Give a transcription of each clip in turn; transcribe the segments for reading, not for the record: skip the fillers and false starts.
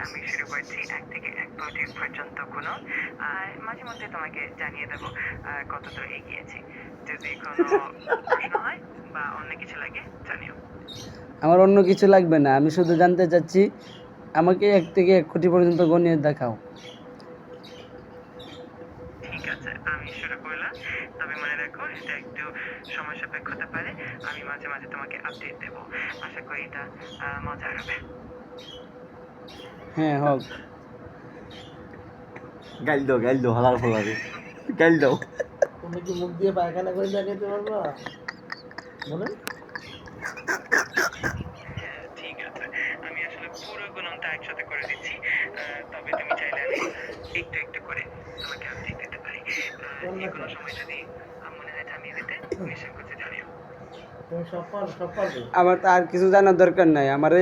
আমি শুরু করছি ১ থেকে ১ কোটি পর্যন্ত গুণন। মাঝে মধ্যে তোমাকে জানিয়ে দেব কতদূর এগিয়েছি। যদি কোনো প্রশ্ন হয় বা অন্য কিছু লাগে জানিও। আমার অন্য কিছু লাগবে না, আমি শুধু জানতে চাচ্ছি আমাকে ১ থেকে ১ কোটি পর্যন্ত গণিয়ে দেখাও। ঠিক আছে, আমি শুরু করলাম। তবে মনে রাখো এটা একটু সময় সাপেক্ষ হতে পারে। আমি মাঝে মাঝে তোমাকে আপডেট দেব। আশা করি এটা মজার হবে। হ্যাঁ, হোক। গাইল দাও হালার ফলারে গাইল দাও। তুমি কি মুখ দিয়ে পায়খানা করে দেখাতে পারবা? বলেন। হ্যাঁ, ঠিক আছে। আমি আসলে পুরো গুণনটা একসাথে করে দিচ্ছি। তবে তুমি চাইলে আমি একটু একটু করে তোমাকে আপডেট দিতে পারি। যেকোনো সময় যদি মনে হয় থামিয়ে দিতে নিঃসংকোচে জানিও। তুমি সব পারবে। আমার তো আর কিছু জানার দরকার নাই, আমারে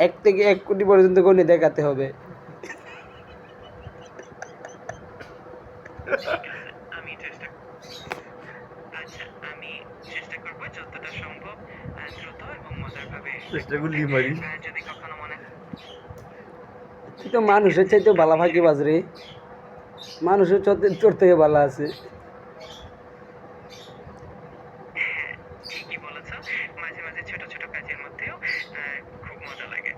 ১ থেকে ১ কোটি পর্যন্ত গণিয়ে দেখাতে হবে। ঠিক আছে, আমি চেষ্টা আচ্ছা, আমি চেষ্টা করব যতটা সম্ভব দ্রুত এবং মজারভাবে চেষ্টা করলি মারি। যদি কখনো মনে তুই তো মানুষের চাইতেও ভালো ফাঁকিবাজ রে। মানুষের চোর থেকে ভালো আছে। হ্যাঁ, ঠিকই বলেছ। মাঝে মাঝে ছোট ছোট কাজের মধ্যেও খুব মজা লাগে।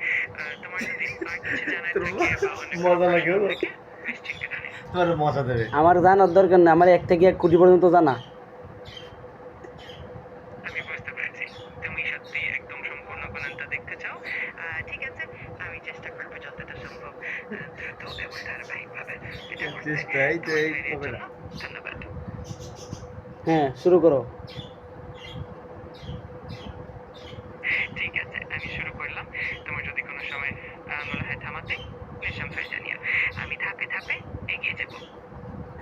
তোমার যদি আর কিছু জানার থাকে বা অন্য কোনো মজা লাগে প্রশ্ন ওর? থাকে নিশ্চিন্তে জানিও। তোর মজা দেবে। আমার জানার দরকার নেই, আমার ১ থেকে ১ কোটি পর্যন্ত জানা। আমি বুঝতে পেরেছি। তুমি সত্যিই একদম সম্পূর্ণ গুণনটা দেখতে চাও। ঠিক আছে, আমি চেষ্টা করব যতটা সম্ভব দ্রুত এবং ধারাবাহিকভাবে এটা করতে। চেষ্টাই তো তোমার এই ধৈর্যের হবে না। জন্য ধন্যবাদ। হ্যাঁ, শুরু করো। ঠিক আছে, আমি শুরু করলাম। তোমার যদি কোনো সময় মনে হয় থামাতে নিঃসংশয়ে জানিও। আমি ধাপে ধাপে এগিয়ে যাব।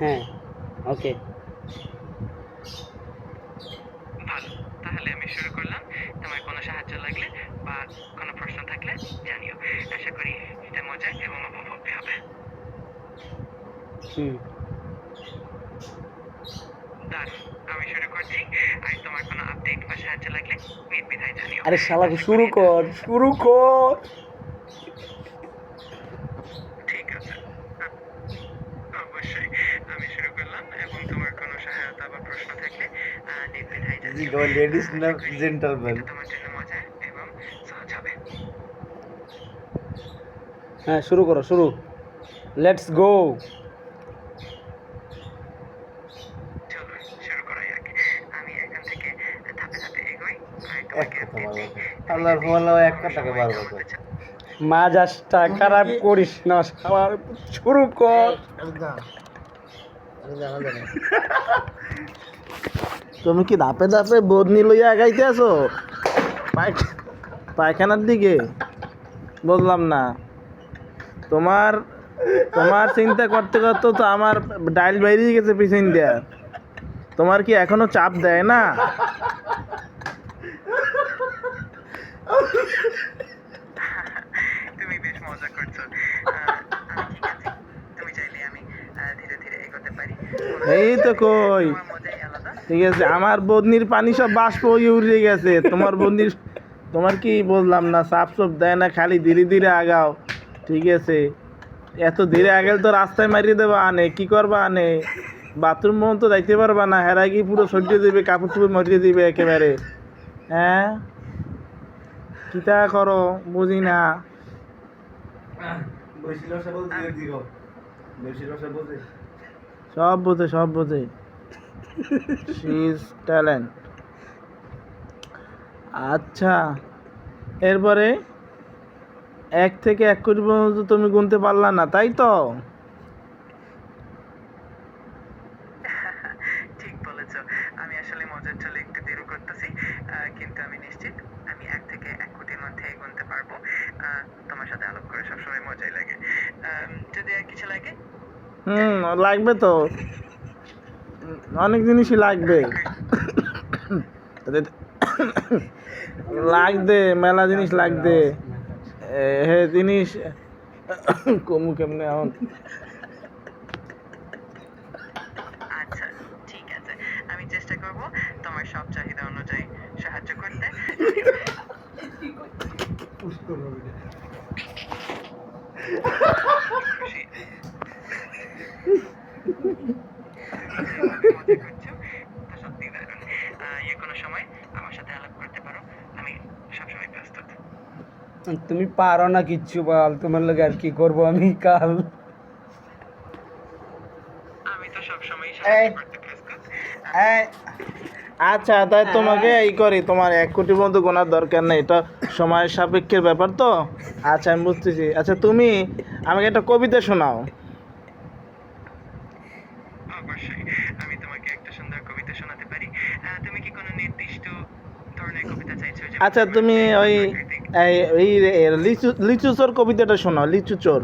হ্যাঁ, ওকে। ভালো, তাহলে আমি শুরু করলাম। তোমার কোনো সাহায্য লাগলে বা কোনো প্রশ্ন থাকলে জানিও। আশা করি এটা মজার এবং উপভোগ্য হবে। হুম। দারুণ, আমি শুরু করছি। আর তোমার কোনো আপডেট বা সাহায্য লাগলে নির্দ্বিধায় জানিও। আরে শালা আশা শুরু করি কর, শুরু কর। ঠিক আছে। অবশ্যই আমি শুরু করলাম এবং তোমার কোনো সহায়তা বা প্রশ্ন থাকলে নির্দ্বিধায় জানিও। লেডিস না আশা করি জেন্টলম্যান? এটা তোমার জন্য মজার এবং সহজ হবে। হ্যাঁ, শুরু করো, শুরু। Let's go. চলো শুরু করা যাক। আমি এখান থেকে ধাপে ধাপে এগোই আর এক তোমাকে কথা আপডেট বারবার দিই। আল্লাহর ফলাও এক কথাকে বারবার কর। মাজাজটা খারাপ করিস না শালা, শুরু কর। আমি জানা জানি। তুমি কি ধাপে ধাপে বদনি লইয়া আগাইতে আছো পায়খানার দিকে? বললাম না। তোমার তোমার চিন্তা করতে করতে তো আমার ডাইল বাইরেই গেছে পিছন দিয়া। তোমার কি এখনো চাপ দেয় না? তুমি বেশ মজা করছো। আমি ঠিক আছি। তুমি চাইলে আমি ধীরে ধীরে এগোতে পারি। এই তো কই। তোমার মজাই আলাদা। ঠিক আছে, আমার বদনির পানি সব বাষ্প হয়ে উড়ে গেছে। তোমার বদনির তোমার কি বললাম না, চাপ চোপ দেয় না, খালি ধীরে ধীরে আগাও। ঠিক আছে, এত ধীরে আগালে তো রাস্তায় মারিয়ে দেবো। আনে কি করবা? আনে বাথরুম পর্যন্ত যাইতে পারবা না। হেরা কি পুরো সরিয়ে দিবে, কাপড় চুপড় মরিয়ে দিবে একেবারে। হ্যাঁ, কিতা করো বুঝি না। সব বোঝে, সব বোঝে। She is talent. আচ্ছা, এরপরে ১ থেকে ১ কোটি পর্যন্ত তুমি গুনতে পারলা না, তাই তো? ঠিক বলেছো। আমি আসলে মজার চলে একটু দেরি করতেছি। কিন্তু আমি নিশ্চিত আমি ১ থেকে ১ কোটির মধ্যে গুনতে পারবো। তোমার সাথে আলাপ করে সবসময় মজাই লাগে। যদি আর কিছু লাগে লাগবে তো, অনেক জিনিসই লাগবে। লাগবে, মেলা জিনিস লাগবে। হে জিনিস কমু কেমনে এখন? আচ্ছা, ঠিক আছে। আমি চেষ্টা করব তোমার সব চাহিদা অনুযায়ী সাহায্য করতে। খুশি মজা করছো তো সত্যি দারুণ যে কোনো সময় আমার সাথে আলাপ করতে পারো আমি সবসময় প্রস্তুত তুমি পারো না কিচ্ছু বল, তোমার লাগে আর কি করবো আমি কাল। আমি তো সবসময় সাহায্য করতে প্রস্তুত আচ্ছা তাই তোমাকে এই করি, তোমার 1 কোটি বন্ধু গোনার দরকার নেই, এটা সময়ের সাপেক্ষের ব্যাপার তো। আচ্ছা আমি বুঝতেছি। আচ্ছা তুমি আমাকে একটা কবিতা শোনাও। অবশ্যই আমি তোমাকে একটা সুন্দর কবিতা শোনাতে পারি তুমি কি কোনো নির্দিষ্ট ধরনের কবিতা চাইছো যে আচ্ছা তুমি ওই লিচু লিচু চোর কবিতাটা শোনাও, লিচু চোর।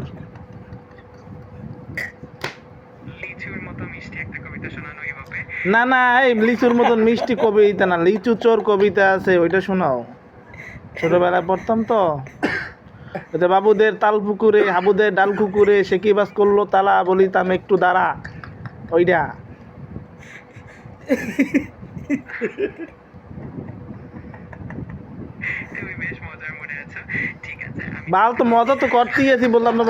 লিচুর মতো মিষ্টি একটা কবিতা শোনানো এভাবে না না, এই লিচুর মতন মিষ্টি কবিতা না, লিচু চোর কবিতা আছে ওইটা শোনাও। ছোটবেলায় পড়তাম তো, ওতে বাবুদের তাল পুকুরে হাবুদের ডাল কুকুরে সে কি বাস করলো তালা বলিতাম একটু দাঁড়া, ওইটা। তুমি বেশ মজার মনে আছো ঠিক আছে আমি বাল তো মজা তো করতেই আছি, বললাম না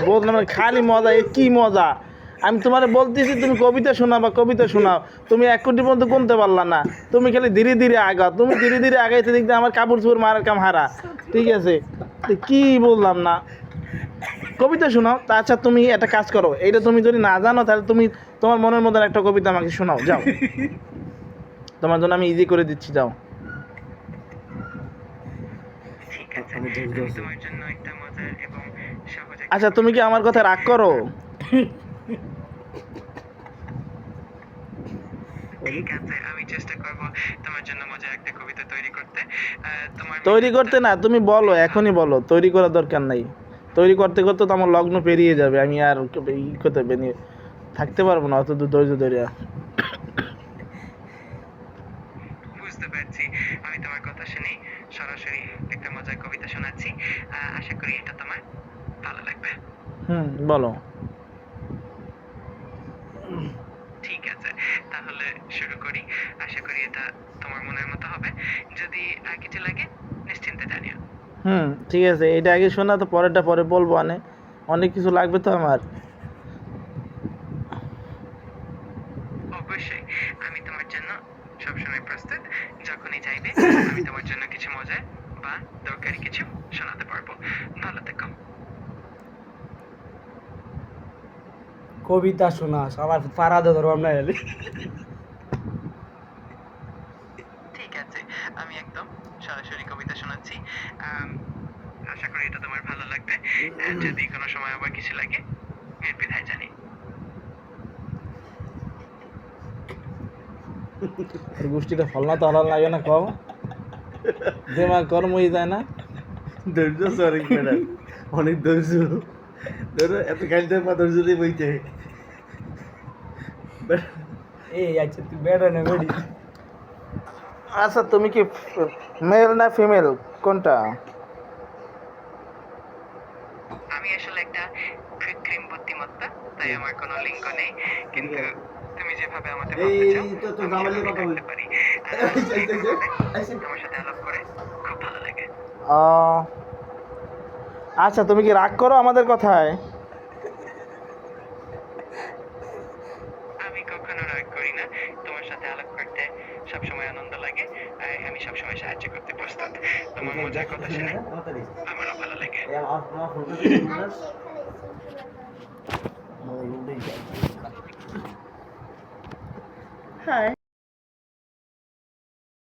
বললাম না, খালি মজা, এ কি মজা। আমি তোমার বলতেছি তুমি কবিতা শোনাবা, কবিতা শোনাও, তুমি 1 কোটি পর্যন্ত গুনতে পারলা না, তুমি খালি ধীরে ধীরে আগাও, তুমি ধীরে ধীরে আগাইতে দেখতে আমার কাপড় চোপড় মারার কাম হারা, ঠিক আছে। তো কি বললাম না, কবিতা শোনাও। তা আচ্ছা তুমি একটা কাজ করো, এইটা তুমি যদি না জানো তাহলে তুমি তোমার মনের মধ্যে একটা কবিতা আমাকে শোনাও, যাও। তোমার জন্য আমি ইজি করে দিচ্ছি, যাও। ঠিক আছে আমি তোমার জন্য একটা মজার এবং সহজ একটা আচ্ছা তুমি কি আমার কথা রাগ করো? ঠিক আছে আমি চেষ্টা করব তোমার জন্য মজার একটা কবিতা তৈরি করতে তোমার তৈরি করতে না, তুমি বলো, এখনই বলো, তৈরি করার দরকার নাই। তৈরি করতে করতে তো আমার লগ্ন পেরিয়ে যাবে, আমি আর ই করতে বেরিয়ে থাকতে পারবো না অত দূর ধৈর্য ধরে। বুঝতে পারছি আমি তোমার কথা শুনে সরাসরি একটা মজার কবিতা শোনাচ্ছি আশা করি এটা তোমার ভালো লাগবে বলো। ঠিক আছে তাহলে শুরু করি আশা করি এটা তোমার মনের মতো হবে যদি আর কিছু লাগে নিশ্চিন্তে জানিও ঠিক আছে, এটা আগে শোনা, তো পরেরটা পরে বলবো, অনেক কিছু লাগবে তো আমার। অবশ্যই আমি তোমার জন্য সবসময় প্রস্তুত যখনই চাইবে আমি তোমার জন্য কিছু মজার বা দরকারি কিছু শোনাতে পারবো ভালো থেকো কবিতা শোনা সবার পারা ধরো আমরা এলে। ঠিক আছে আমি একদম সরাসরি কবিতা শোনাচ্ছি আশা করি এটা তোমার ভালো লাগবে যদি কোনো সময় আবার কিছু লাগে নির্দ্বিধায় জানি গোষ্ঠীটা ফলনা তো হলার লাগে না, কম দেমা কর্মই যায় না। ধৈর্য আছে অনেক ম্যাডাম, অনেক ধৈর্য। ধরো এত খাইতে পা ধৈর্য দিয়ে বইতে। এই আচ্ছা তুই বেড়া না বেড়ি। আচ্ছা তুমি কি মেল না ফিমেল কোনটা? আমি আসলে একটা কৃত্রিম বুদ্ধিমত্তা তাই আমার কোনো লিঙ্গ নেই কিন্তু তুমি যেভাবে আমাকে এই বলতে চাও তো আমি জামালি সেভাবে কথা বলি। করতে পারি তোমার সাথে আলাপ করে খুব ভালো লাগে আচ্ছা তুমি কি রাগ করো আমাদের কথায়? আমি কখনো রাগ করি না তোমার সাথে আলাপ করতে সবসময় আনন্দ লাগে আর আমি সবসময় সাহায্য করতে প্রস্তুত তোমার মজার কথা শুনে আমারও ভালো লাগে হাই